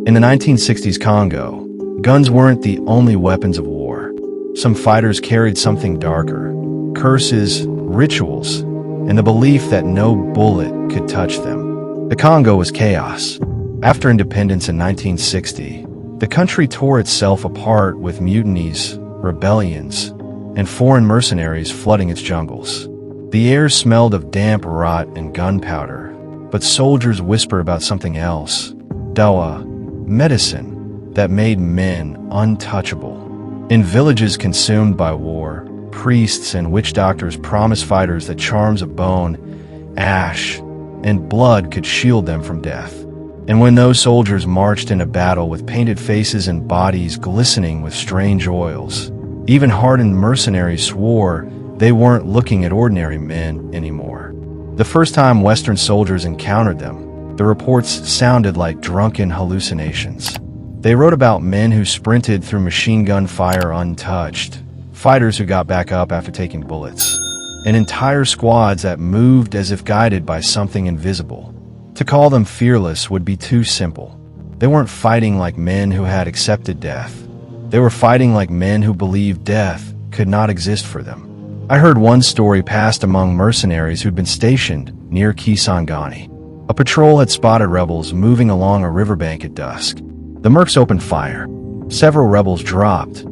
In the 1960s Congo, guns weren't the only weapons of war. Some fighters carried something darker: curses, rituals, and the belief that no bullet could touch them. The Congo was chaos. After independence in 1960, the country tore itself apart with mutinies, rebellions, and foreign mercenaries flooding its jungles. The air smelled of damp rot and gunpowder, but soldiers whispered about something else: dawa, medicine that made men untouchable. In villages consumed by war, priests and witch doctors promised fighters that charms of bone, ash, and blood could shield them from death. And when those soldiers marched into battle with painted faces and bodies glistening with strange oils, even hardened mercenaries swore they weren't looking at ordinary men anymore. The first time Western soldiers encountered them, the reports sounded like drunken hallucinations. They wrote about men who sprinted through machine gun fire untouched, fighters who got back up after taking bullets, and entire squads that moved as if guided by something invisible. To call them fearless would be too simple. They weren't fighting like men who had accepted death. They were fighting like men who believed death could not exist for them. I heard one story passed among mercenaries who'd been stationed near Kissangani. A patrol had spotted rebels moving along a riverbank at dusk. The mercs opened fire. Several rebels dropped,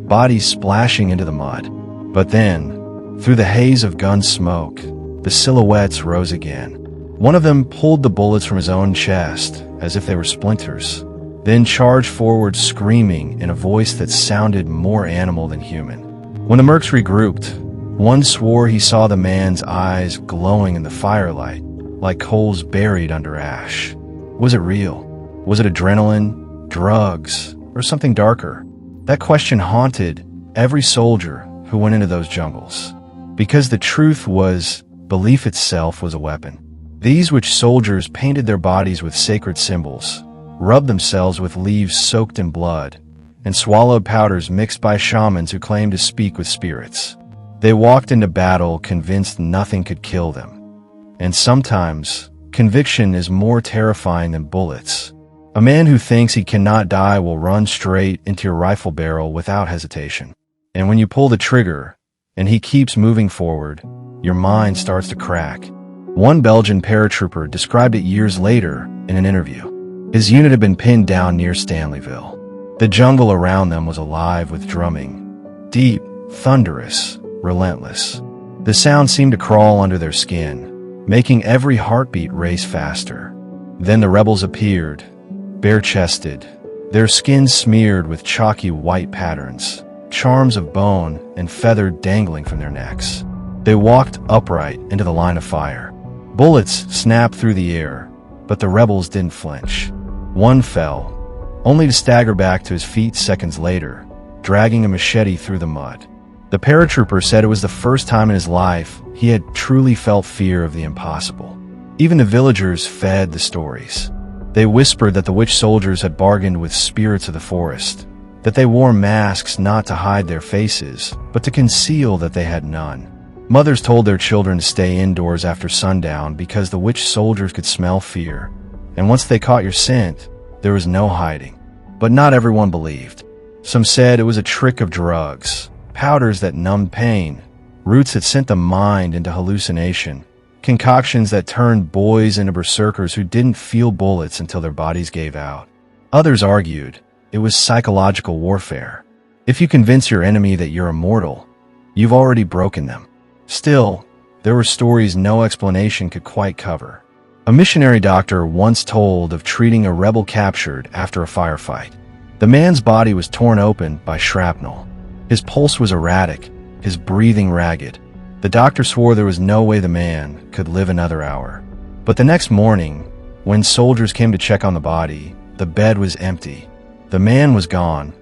bodies splashing into the mud. But then, through the haze of gun smoke, the silhouettes rose again. One of them pulled the bullets from his own chest, as if they were splinters, then charged forward screaming in a voice that sounded more animal than human. When the mercs regrouped, one swore he saw the man's eyes glowing in the firelight, like coals buried under ash. Was it real? Was it adrenaline, drugs, or something darker? That question haunted every soldier who went into those jungles. Because the truth was, belief itself was a weapon. These witch soldiers painted their bodies with sacred symbols, rubbed themselves with leaves soaked in blood, and swallowed powders mixed by shamans who claimed to speak with spirits. They walked into battle convinced nothing could kill them. And sometimes, conviction is more terrifying than bullets. A man who thinks he cannot die will run straight into your rifle barrel without hesitation. And when you pull the trigger, and he keeps moving forward, your mind starts to crack. One Belgian paratrooper described it years later in an interview. His unit had been pinned down near Stanleyville. The jungle around them was alive with drumming. Deep, thunderous, relentless. The sound seemed to crawl under their skin, making every heartbeat race faster. Then the rebels appeared, bare-chested, their skin smeared with chalky white patterns, charms of bone and feather dangling from their necks. They walked upright into the line of fire. Bullets snapped through the air, but the rebels didn't flinch. One fell, only to stagger back to his feet seconds later, dragging a machete through the mud. The paratrooper said it was the first time in his life he had truly felt fear of the impossible. Even the villagers fed the stories. They whispered that the witch soldiers had bargained with spirits of the forest, that they wore masks not to hide their faces, but to conceal that they had none. Mothers told their children to stay indoors after sundown because the witch soldiers could smell fear, and once they caught your scent, there was no hiding. But not everyone believed. Some said it was a trick of drugs, powders that numbed pain, roots that sent the mind into hallucination, concoctions that turned boys into berserkers who didn't feel bullets until their bodies gave out. Others argued it was psychological warfare. If you convince your enemy that you're immortal, you've already broken them. Still, there were stories no explanation could quite cover. A missionary doctor once told of treating a rebel captured after a firefight. The man's body was torn open by shrapnel. His pulse was erratic, his breathing ragged. The doctor swore there was no way the man could live another hour. But the next morning, when soldiers came to check on the body, the bed was empty. The man was gone,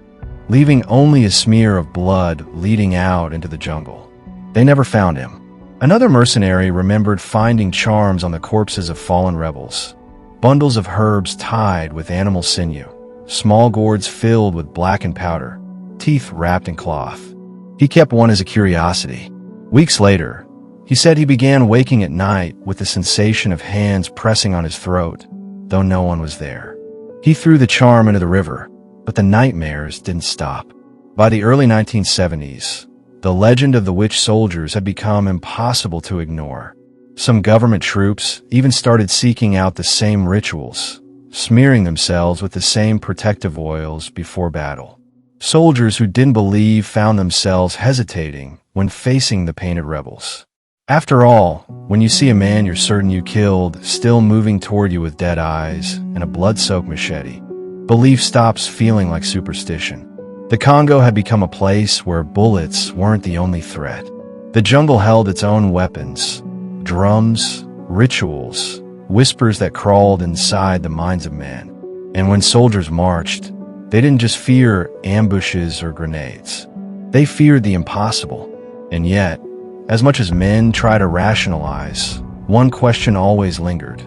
leaving only a smear of blood leading out into the jungle. They never found him. Another mercenary remembered finding charms on the corpses of fallen rebels. Bundles of herbs tied with animal sinew, small gourds filled with blackened powder, teeth wrapped in cloth. He kept one as a curiosity. Weeks later, he said he began waking at night with the sensation of hands pressing on his throat, though no one was there. He threw the charm into the river, but the nightmares didn't stop. By the early 1970s, the legend of the witch soldiers had become impossible to ignore. Some government troops even started seeking out the same rituals, smearing themselves with the same protective oils before battle. Soldiers who didn't believe found themselves hesitating when facing the painted rebels. After all, when you see a man you're certain you killed still moving toward you with dead eyes and a blood-soaked machete, belief stops feeling like superstition. The Congo had become a place where bullets weren't the only threat. The jungle held its own weapons, drums, rituals, whispers that crawled inside the minds of men. And when soldiers marched, they didn't just fear ambushes or grenades. They feared the impossible. And yet, as much as men try to rationalize, one question always lingered.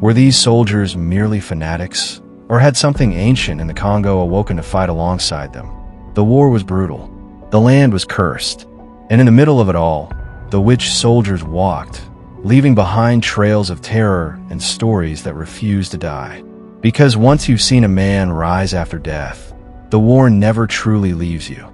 Were these soldiers merely fanatics, or had something ancient in the Congo awoken to fight alongside them? The war was brutal. The land was cursed. And in the middle of it all, the witch soldiers walked, leaving behind trails of terror and stories that refused to die. Because once you've seen a man rise after death, the war never truly leaves you.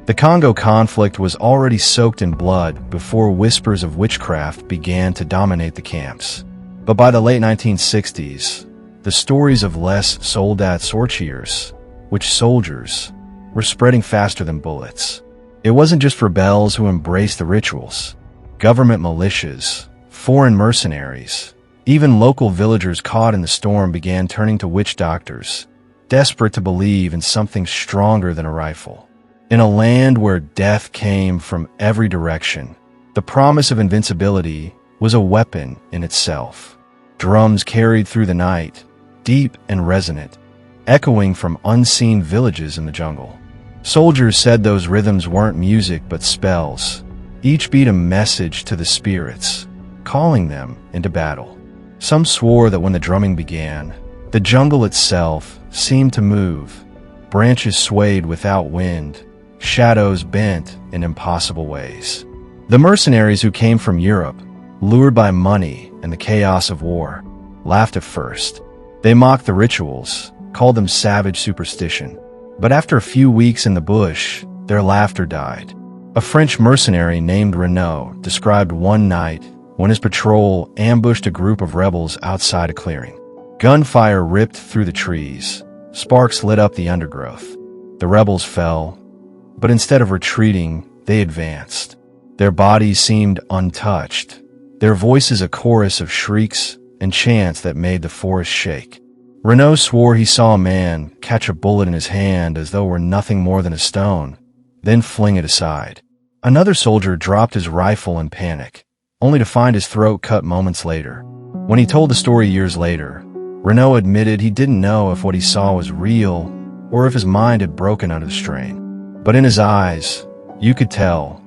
The Congo conflict was already soaked in blood before whispers of witchcraft began to dominate the camps. But by the late 1960s, the stories of les soldats sorciers, witch soldiers, were spreading faster than bullets. It wasn't just rebels who embraced the rituals. Government militias, foreign mercenaries, even local villagers caught in the storm began turning to witch doctors, desperate to believe in something stronger than a rifle. In a land where death came from every direction, the promise of invincibility was a weapon in itself. Drums carried through the night, deep and resonant, echoing from unseen villages in the jungle. Soldiers said those rhythms weren't music but spells, each beat a message to the spirits, calling them into battle. Some swore that when the drumming began, the jungle itself seemed to move. Branches swayed without wind, shadows bent in impossible ways. The mercenaries who came from Europe, lured by money and the chaos of war, laughed at first. They mocked the rituals, called them savage superstition. But after a few weeks in the bush, their laughter died. A French mercenary named Renaud described one night when his patrol ambushed a group of rebels outside a clearing. Gunfire ripped through the trees. Sparks lit up the undergrowth. The rebels fell, but instead of retreating, they advanced. Their bodies seemed untouched, their voices a chorus of shrieks and chants that made the forest shake. Renaud swore he saw a man catch a bullet in his hand as though it were nothing more than a stone, then fling it aside. Another soldier dropped his rifle in panic, only to find his throat cut moments later. When he told the story years later, Renaud admitted he didn't know if what he saw was real or if his mind had broken under the strain. But in his eyes, you could tell,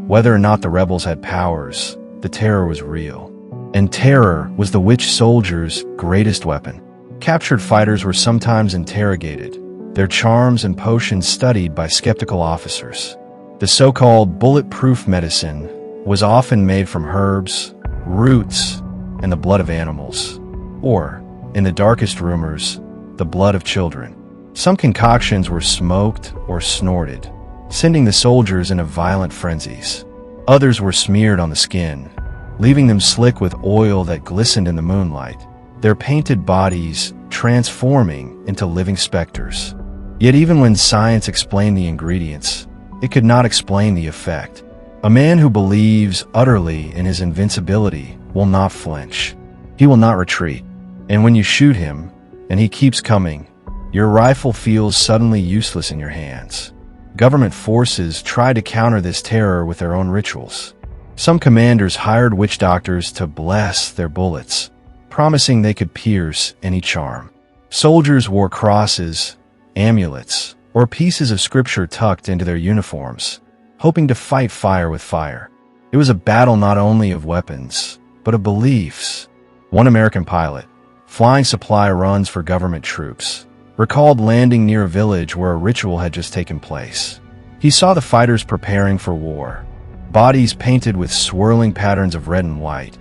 whether or not the rebels had powers, the terror was real. And terror was the witch soldiers' greatest weapon. Captured fighters were sometimes interrogated, their charms and potions studied by skeptical officers. The so-called bulletproof medicine was often made from herbs, roots, and the blood of animals, or, in the darkest rumors, the blood of children. Some concoctions were smoked or snorted, sending the soldiers into violent frenzies. Others were smeared on the skin, leaving them slick with oil that glistened in the moonlight, their painted bodies transforming into living specters. Yet even when science explained the ingredients, it could not explain the effect. A man who believes utterly in his invincibility will not flinch. He will not retreat. And when you shoot him, and he keeps coming, your rifle feels suddenly useless in your hands. Government forces tried to counter this terror with their own rituals. Some commanders hired witch doctors to bless their bullets, promising they could pierce any charm. Soldiers wore crosses, amulets, or pieces of scripture tucked into their uniforms, hoping to fight fire with fire. It was a battle not only of weapons, but of beliefs. One American pilot, flying supply runs for government troops, recalled landing near a village where a ritual had just taken place. He saw the fighters preparing for war, bodies painted with swirling patterns of red and white,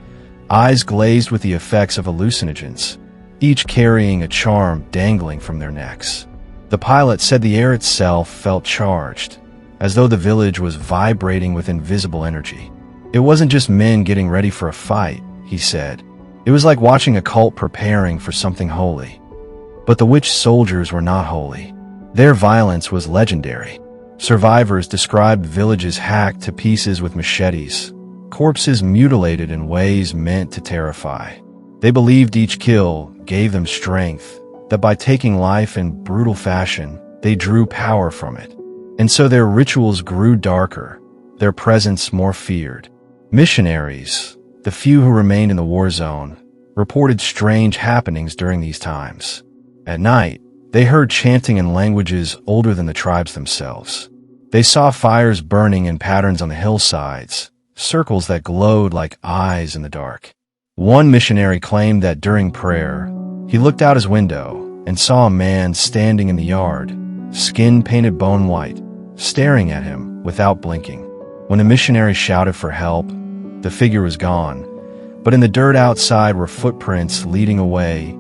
eyes glazed with the effects of hallucinogens, each carrying a charm dangling from their necks. The pilot said the air itself felt charged, as though the village was vibrating with invisible energy. It wasn't just men getting ready for a fight, he said. It was like watching a cult preparing for something holy. But the witch soldiers were not holy. Their violence was legendary. Survivors described villages hacked to pieces with machetes, corpses mutilated in ways meant to terrify. They believed each kill gave them strength, that by taking life in brutal fashion, they drew power from it. And so their rituals grew darker, their presence more feared. Missionaries, the few who remained in the war zone, reported strange happenings during these times. At night, they heard chanting in languages older than the tribes themselves. They saw fires burning in patterns on the hillsides, circles that glowed like eyes in the dark. One missionary claimed that during prayer, he looked out his window and saw a man standing in the yard, skin painted bone white, staring at him without blinking. When the missionary shouted for help, the figure was gone, but in the dirt outside were footprints leading away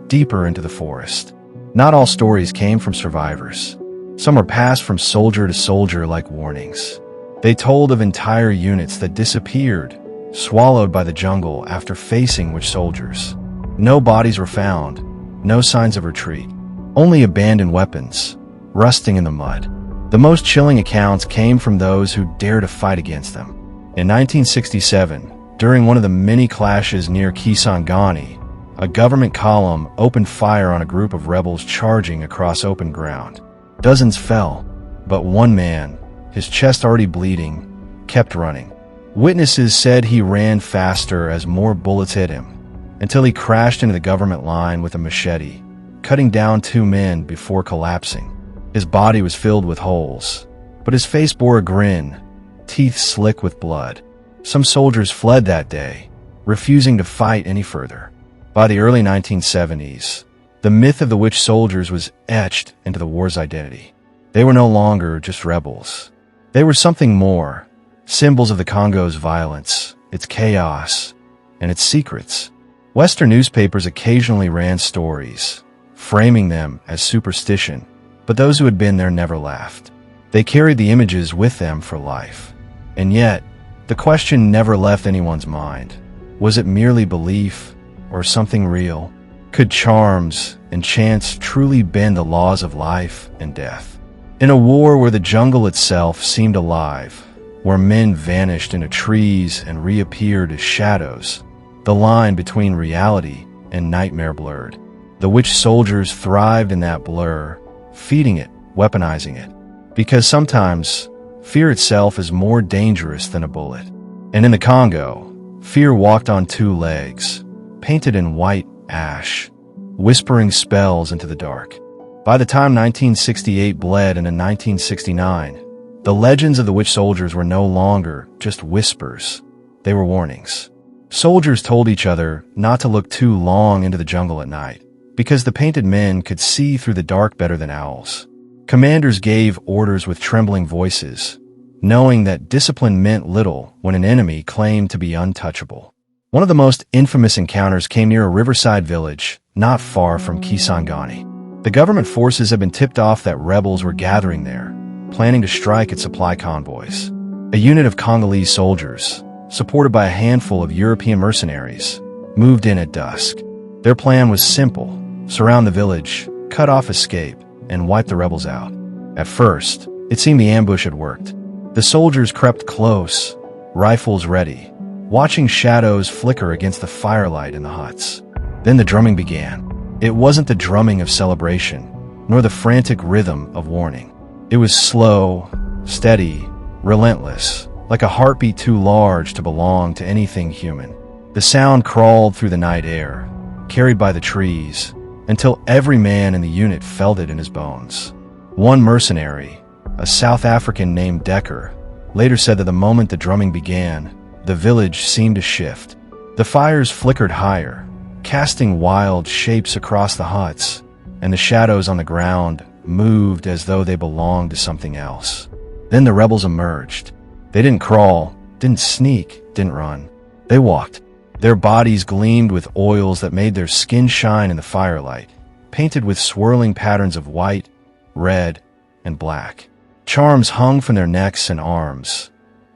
deeper into the forest. Not all stories came from survivors. Some were passed from soldier to soldier like warnings. They told of entire units that disappeared, swallowed by the jungle after facing witch soldiers. No bodies were found, no signs of retreat, only abandoned weapons, rusting in the mud. The most chilling accounts came from those who dared to fight against them. In 1967, during one of the many clashes near Kissangani, a government column opened fire on a group of rebels charging across open ground. Dozens fell, but one man, his chest already bleeding, kept running. Witnesses said he ran faster as more bullets hit him, until he crashed into the government line with a machete, cutting down 2 men before collapsing. His body was filled with holes, but his face bore a grin, teeth slick with blood. Some soldiers fled that day, refusing to fight any further. By the early 1970s, the myth of the witch soldiers was etched into the war's identity. They were no longer just rebels. They were something more, symbols of the Congo's violence, its chaos, and its secrets. Western newspapers occasionally ran stories, framing them as superstition, but those who had been there never laughed. They carried the images with them for life. And yet, the question never left anyone's mind. Was it merely belief, or something real? Could charms and chants truly bend the laws of life and death? In a war where the jungle itself seemed alive, where men vanished into trees and reappeared as shadows, the line between reality and nightmare blurred. The witch soldiers thrived in that blur, feeding it, weaponizing it. Because sometimes, fear itself is more dangerous than a bullet. And in the Congo, fear walked on 2 legs, painted in white ash, whispering spells into the dark. By the time 1968 bled into 1969, the legends of the witch soldiers were no longer just whispers. They were warnings. Soldiers told each other not to look too long into the jungle at night, because the painted men could see through the dark better than owls. Commanders gave orders with trembling voices, knowing that discipline meant little when an enemy claimed to be untouchable. One of the most infamous encounters came near a riverside village not far from Kissangani. The government forces had been tipped off that rebels were gathering there, planning to strike at supply convoys. A unit of Congolese soldiers, supported by a handful of European mercenaries, moved in at dusk. Their plan was simple: surround the village, cut off escape, and wipe the rebels out. At first, it seemed the ambush had worked. The soldiers crept close, rifles ready, watching shadows flicker against the firelight in the huts. Then the drumming began. It wasn't the drumming of celebration, nor the frantic rhythm of warning. It was slow, steady, relentless, like a heartbeat too large to belong to anything human. The sound crawled through the night air, carried by the trees, until every man in the unit felt it in his bones. One mercenary, a South African named Decker, later said that the moment the drumming began, the village seemed to shift. The fires flickered higher, casting wild shapes across the huts, and the shadows on the ground moved as though they belonged to something else. Then the rebels emerged. They didn't crawl, didn't sneak, didn't run. They walked. Their bodies gleamed with oils that made their skin shine in the firelight, painted with swirling patterns of white, red, and black. Charms hung from their necks and arms,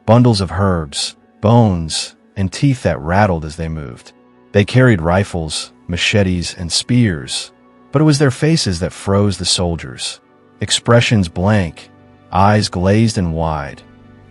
bundles of herbs, bones, and teeth that rattled as they moved. They carried rifles, machetes, and spears, but it was their faces that froze the soldiers. Expressions blank, eyes glazed and wide,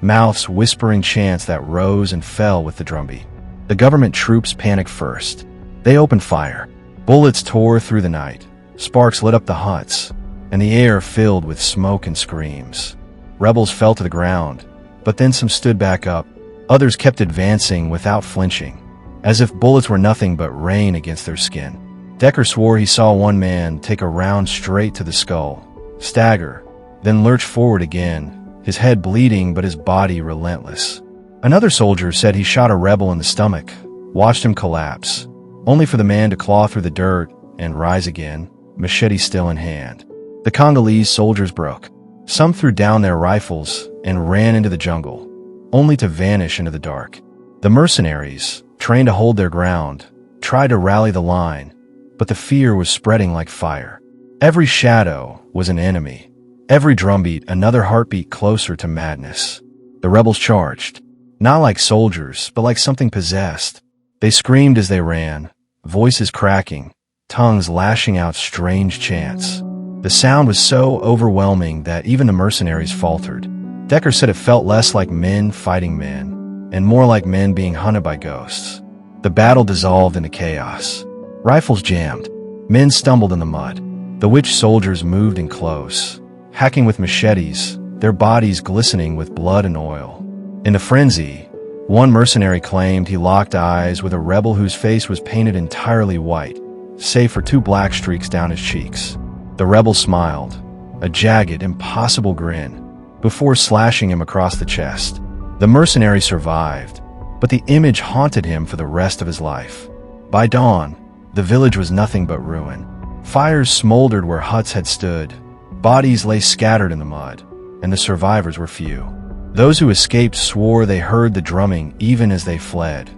mouths whispering chants that rose and fell with the drumbeat. The government troops panicked first. They opened fire. Bullets tore through the night. Sparks lit up the huts, and the air filled with smoke and screams. Rebels fell to the ground, but then some stood back up. Others kept advancing without flinching, as if bullets were nothing but rain against their skin. Decker swore he saw one man take a round straight to the skull, stagger, then lurch forward again, his head bleeding but his body relentless. Another soldier said he shot a rebel in the stomach, watched him collapse, only for the man to claw through the dirt and rise again, machete still in hand. The Congolese soldiers broke. Some threw down their rifles and ran into the jungle, only to vanish into the dark. The mercenaries, trained to hold their ground, tried to rally the line, but the fear was spreading like fire. Every shadow was an enemy. Every drumbeat another heartbeat closer to madness. The rebels charged, not like soldiers, but like something possessed. They screamed as they ran, voices cracking, tongues lashing out strange chants. The sound was so overwhelming that even the mercenaries faltered. Decker said it felt less like men fighting men, and more like men being hunted by ghosts. The battle dissolved into chaos. Rifles jammed. Men stumbled in the mud. The witch soldiers moved in close, hacking with machetes, their bodies glistening with blood and oil. In the frenzy, one mercenary claimed he locked eyes with a rebel whose face was painted entirely white, save for 2 black streaks down his cheeks. The rebel smiled, a jagged, impossible grin, before slashing him across the chest. The mercenary survived, but the image haunted him for the rest of his life. By dawn, the village was nothing but ruin. Fires smoldered where huts had stood, bodies lay scattered in the mud, and the survivors were few. Those who escaped swore they heard the drumming even as they fled,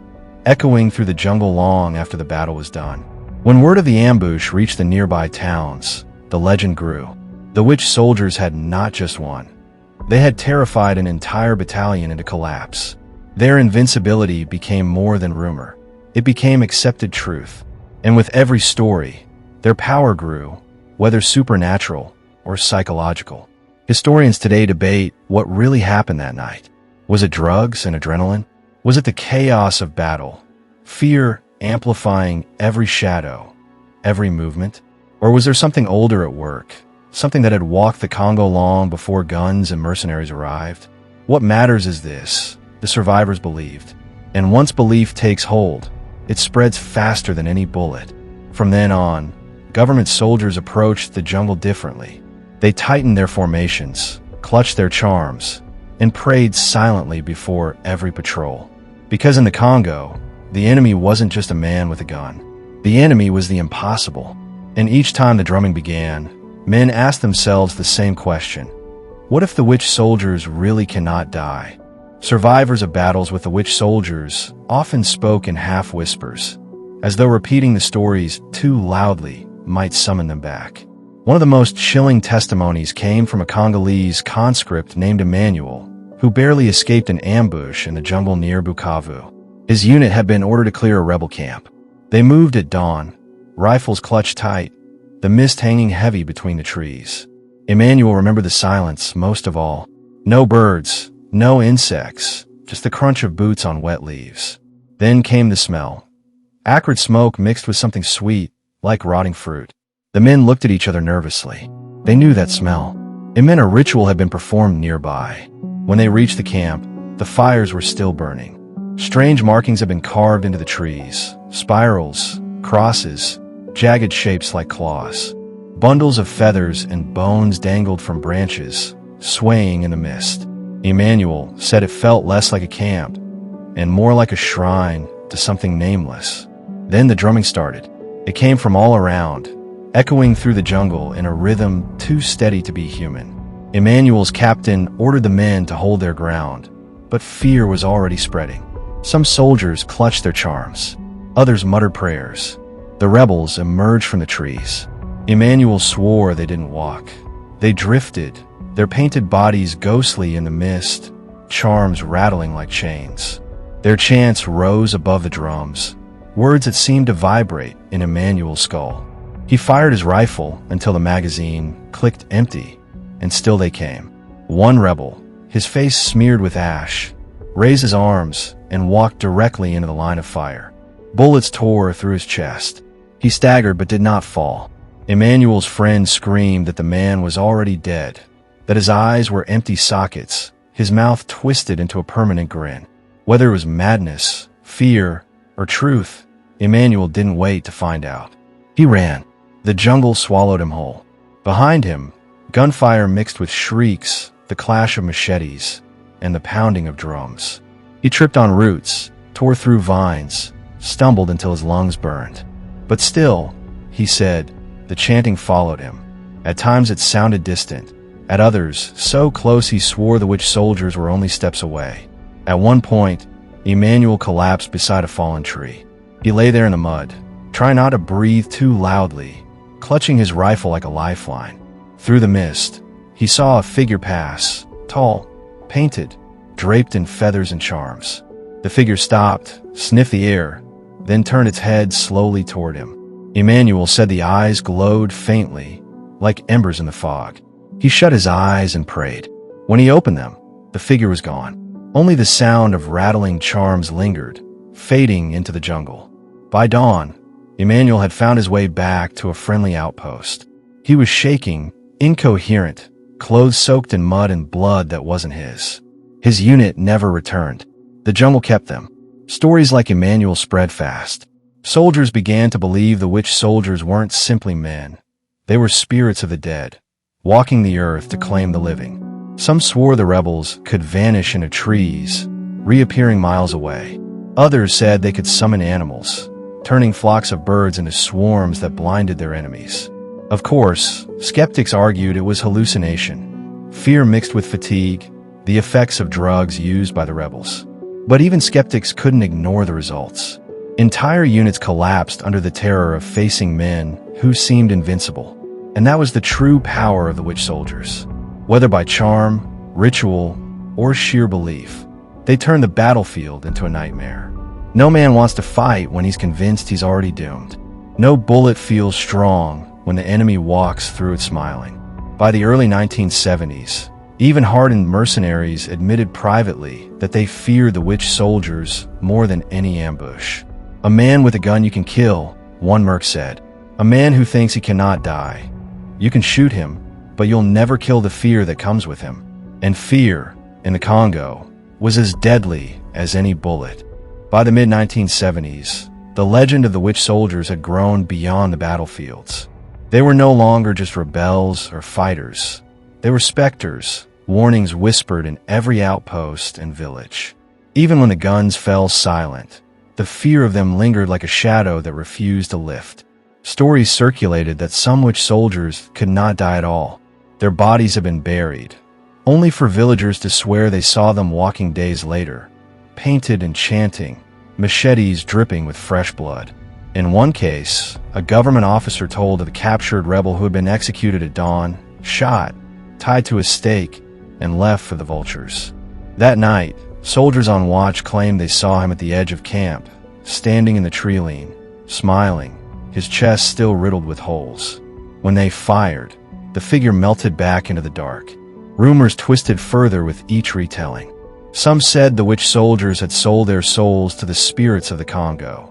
echoing through the jungle long after the battle was done. When word of the ambush reached the nearby towns, the legend grew. The witch soldiers had not just one. They had terrified an entire battalion into collapse. Their invincibility became more than rumor. It became accepted truth. And with every story, their power grew, whether supernatural or psychological. Historians today debate what really happened that night. Was it drugs and adrenaline? Was it the chaos of battle, fear amplifying every shadow, every movement? Or was there something older at work, something that had walked the Congo long before guns and mercenaries arrived? What matters is this: the survivors believed. And once belief takes hold, it spreads faster than any bullet. From then on, government soldiers approached the jungle differently. They tightened their formations, clutched their charms, and prayed silently before every patrol. Because in the Congo, the enemy wasn't just a man with a gun. The enemy was the impossible. And each time the drumming began, men asked themselves the same question: what if the witch soldiers really cannot die? Survivors of battles with the witch soldiers often spoke in half whispers, as though repeating the stories too loudly might summon them back. One of the most chilling testimonies came from a Congolese conscript named Emmanuel, who barely escaped an ambush in the jungle near Bukavu. His unit had been ordered to clear a rebel camp. They moved at dawn, rifles clutched tight, the mist hanging heavy between the trees. Emmanuel remembered the silence most of all. No birds, no insects, just the crunch of boots on wet leaves. Then came the smell. Acrid smoke mixed with something sweet, like rotting fruit. The men looked at each other nervously. They knew that smell. It meant a ritual had been performed nearby. When they reached the camp, the fires were still burning. Strange markings had been carved into the trees, spirals, crosses, jagged shapes like claws. Bundles of feathers and bones dangled from branches, swaying in the mist. Emmanuel said it felt less like a camp and more like a shrine to something nameless. Then the drumming started. It came from all around, echoing through the jungle in a rhythm too steady to be human. Emmanuel's captain ordered the men to hold their ground, but fear was already spreading. Some soldiers clutched their charms. Others muttered prayers. The rebels emerged from the trees. Emmanuel swore they didn't walk. They drifted, their painted bodies ghostly in the mist, charms rattling like chains. Their chants rose above the drums, words that seemed to vibrate in Emmanuel's skull. He fired his rifle until the magazine clicked empty, and still they came. One rebel, his face smeared with ash, raised his arms and walked directly into the line of fire. Bullets tore through his chest. He staggered but did not fall. Emmanuel's friend screamed that the man was already dead, that his eyes were empty sockets, his mouth twisted into a permanent grin. Whether it was madness, fear, or truth, Emmanuel didn't wait to find out. He ran. The jungle swallowed him whole. Behind him, gunfire mixed with shrieks, the clash of machetes, and the pounding of drums. He tripped on roots, tore through vines, stumbled until his lungs burned. But still, he said, the chanting followed him. At times it sounded distant. At others, so close he swore the witch soldiers were only steps away. At one point, Emmanuel collapsed beside a fallen tree. He lay there in the mud, trying not to breathe too loudly, clutching his rifle like a lifeline. Through the mist, he saw a figure pass, tall, painted, draped in feathers and charms. The figure stopped, sniffed the air, then turned its head slowly toward him. Emmanuel said the eyes glowed faintly, like embers in the fog. He shut his eyes and prayed. When he opened them, the figure was gone. Only the sound of rattling charms lingered, fading into the jungle. By dawn, Emmanuel had found his way back to a friendly outpost. He was shaking, incoherent, clothes soaked in mud and blood that wasn't his. His unit never returned. The jungle kept them. Stories like Emmanuel spread fast. Soldiers began to believe the witch soldiers weren't simply men. They were spirits of the dead, walking the earth to claim the living. Some swore the rebels could vanish into trees, reappearing miles away. Others said they could summon animals, turning flocks of birds into swarms that blinded their enemies. Of course, skeptics argued it was hallucination, fear mixed with fatigue, the effects of drugs used by the rebels. But even skeptics couldn't ignore the results. Entire units collapsed under the terror of facing men who seemed invincible. And that was the true power of the witch soldiers. Whether by charm, ritual, or sheer belief, they turned the battlefield into a nightmare. No man wants to fight when he's convinced he's already doomed. No bullet feels strong when the enemy walks through it smiling. By the early 1970s, even hardened mercenaries admitted privately that they feared the witch soldiers more than any ambush. A man with a gun you can kill, one merc said. A man who thinks he cannot die. You can shoot him, but you'll never kill the fear that comes with him. And fear, in the Congo, was as deadly as any bullet. By the mid-1970s, the legend of the witch soldiers had grown beyond the battlefields. They were no longer just rebels or fighters. They were specters, warnings whispered in every outpost and village. Even when the guns fell silent, the fear of them lingered like a shadow that refused to lift. Stories circulated that some witch soldiers could not die at all. Their bodies had been buried, only for villagers to swear they saw them walking days later, painted and chanting, machetes dripping with fresh blood. In one case, a government officer told of a captured rebel who had been executed at dawn, shot, tied to a stake, and left for the vultures. That night, soldiers on watch claimed they saw him at the edge of camp, standing in the tree line, smiling, his chest still riddled with holes. When they fired, the figure melted back into the dark. Rumors twisted further with each retelling. Some said the witch soldiers had sold their souls to the spirits of the Congo,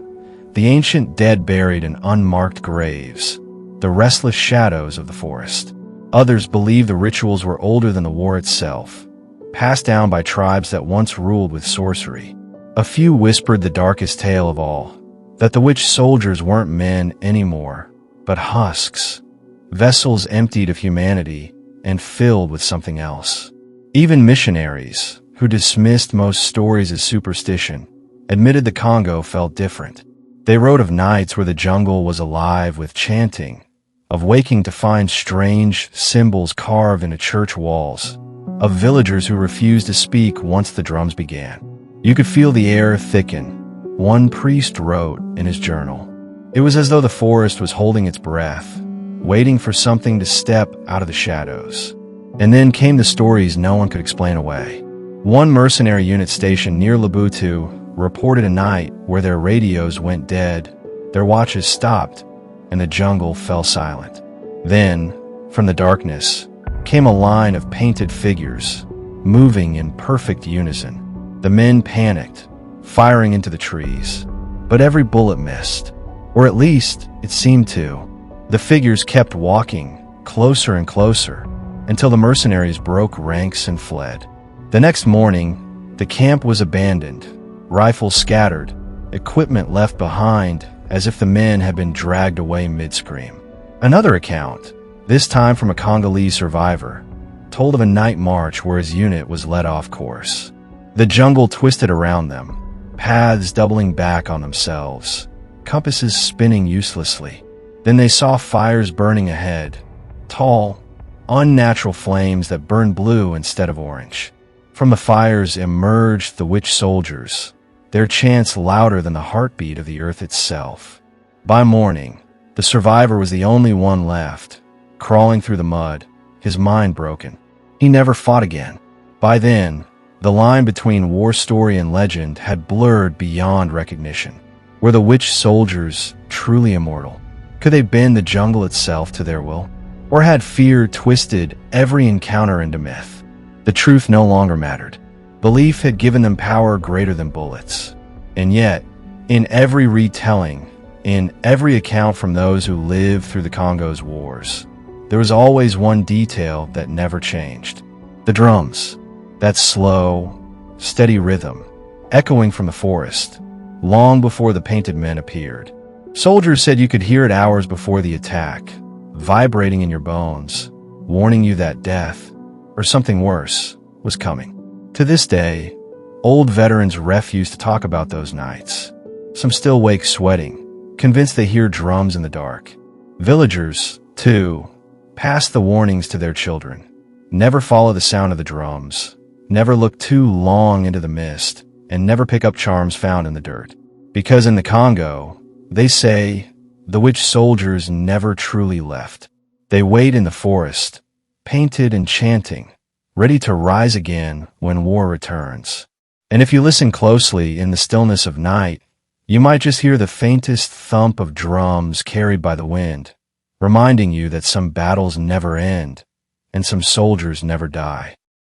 the ancient dead buried in unmarked graves, the restless shadows of the forest. Others believed the rituals were older than the war itself, passed down by tribes that once ruled with sorcery. A few whispered the darkest tale of all, that the witch soldiers weren't men anymore, but husks, vessels emptied of humanity and filled with something else. Even missionaries, who dismissed most stories as superstition, admitted the Congo felt different. They wrote of nights where the jungle was alive with chanting, of waking to find strange symbols carved into church walls, of villagers who refused to speak once the drums began. You could feel the air thicken, One priest wrote in his journal. It was as though the forest was holding its breath, waiting for something to step out of the shadows. And then came the stories no one could explain away. One mercenary unit stationed near Labutu reported a night where their radios went dead, their watches stopped, and the jungle fell silent. Then, from the darkness, came a line of painted figures, moving in perfect unison. The men panicked, firing into the trees, but every bullet missed, or at least it seemed to. The figures kept walking, closer and closer, until the mercenaries broke ranks and fled. The next morning, the camp was abandoned, rifles scattered, equipment left behind as if the men had been dragged away mid-scream. Another account, this time from a Congolese survivor, told of a night march where his unit was led off course. The jungle twisted around them, paths doubling back on themselves, compasses spinning uselessly. Then they saw fires burning ahead, tall, unnatural flames that burned blue instead of orange. From the fires emerged the witch soldiers, their chants louder than the heartbeat of the earth itself. By morning, the survivor was the only one left, crawling through the mud, his mind broken. He never fought again. By then, the line between war story and legend had blurred beyond recognition. Were the witch soldiers truly immortal? Could they bend the jungle itself to their will? Or had fear twisted every encounter into myth? The truth no longer mattered. Belief had given them power greater than bullets. And yet, in every retelling, in every account from those who lived through the Congo's wars, there was always one detail that never changed. The drums, that slow, steady rhythm, echoing from the forest, long before the painted men appeared. Soldiers said you could hear it hours before the attack, vibrating in your bones, warning you that death, or something worse, was coming. To this day, old veterans refuse to talk about those nights. Some still wake sweating, convinced they hear drums in the dark. Villagers, too, pass the warnings to their children. Never follow the sound of the drums, never look too long into the mist, and never pick up charms found in the dirt. Because in the Congo, they say, the witch soldiers never truly left. They wait in the forest, painted and chanting, ready to rise again when war returns. And if you listen closely in the stillness of night, you might just hear the faintest thump of drums carried by the wind, reminding you that some battles never end and some soldiers never die.